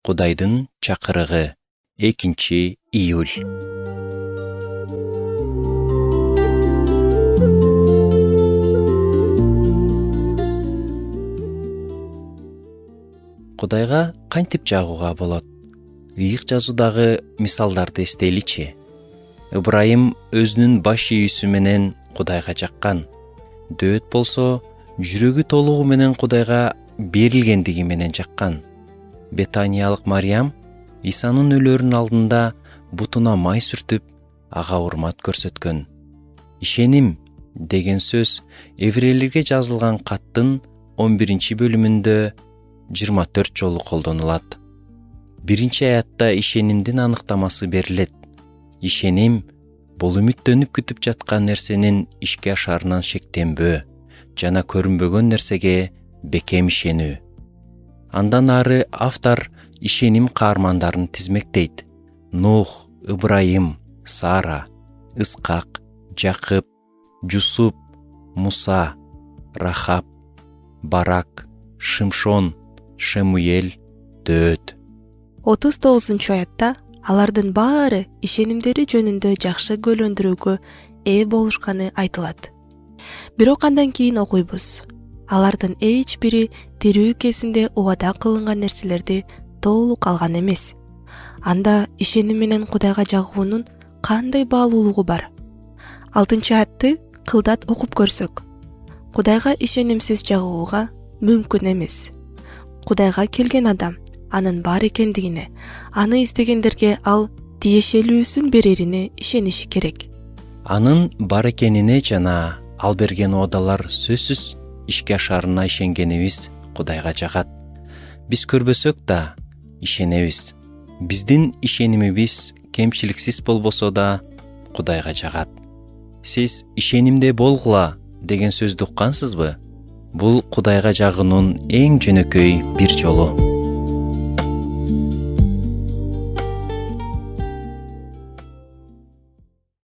Кудайдын чакырыгы 2-июль. Кудайга кантип жагууга болот? Ыйык жазуудагы мисалдарды эстейличи. Ыбрайым өзүнүн баш ийүүсү менен Кудайга жаккан. Дөөт болсо жүрөгү толугу менен Кудайга берилгендиги менен жаккан. Бетаниялык Мариям Исанын өлөрүнүн алдында бутуна май сүртүп, ага урмат көрсөткөн. Ишеним деген сөз еврейлерге жазылган каттын 11-бөлүмүндө 24 жолу колдонулат. Биринчи аятта ишенимдин аныктамасы берилет. Ишеним бул үмүттөнүп күтүп жаткан нерсенин ишке ашарынан шектенбөө жана көрүнбөгөн нерсеге бекем ишенүү. Андан ары автор ишеним каармандарын тизмектейт. Нух, Ыбрайым, Сара, Ыскак, Жакып, Жусуп, Муса, Рахаб, Барак, Шимшон, Шемуэл, Дөөт. 39-аятта алардын баары ишенимдери жөнүндө жакшы көйлөндүрүүгө ээ болушканы айтылат. Бирок андан кийин окуйбуз. Алардын эч бири тирүү кезинде убада кылынган нерселерди толук алган эмес. Анда ишеним менен Кудайга жагуунун кандай баалуулугу бар? 6-аятты кылдат окуп көрсөк. Кудайга ишенимсиз жагууга мүмкүн эмес. Кудайга келген адам анын бар экендигине, аны издегендерге ал тиешелүүсүн берерине ишениши керек. Анын бар экенине жана ал берген оодалар сөзсүз ишке ашарына ишенгенибиз Кудайга жагат. Биз көрбөсөк да ишенебиз. Биздин ишенимибиз кемчиликсиз болбосо да Кудайга жагат. Сиз ишенимде болгула деген сөздү уккансызбы? Бул Кудайга жагуунун эң жөнөкөй бир жолу.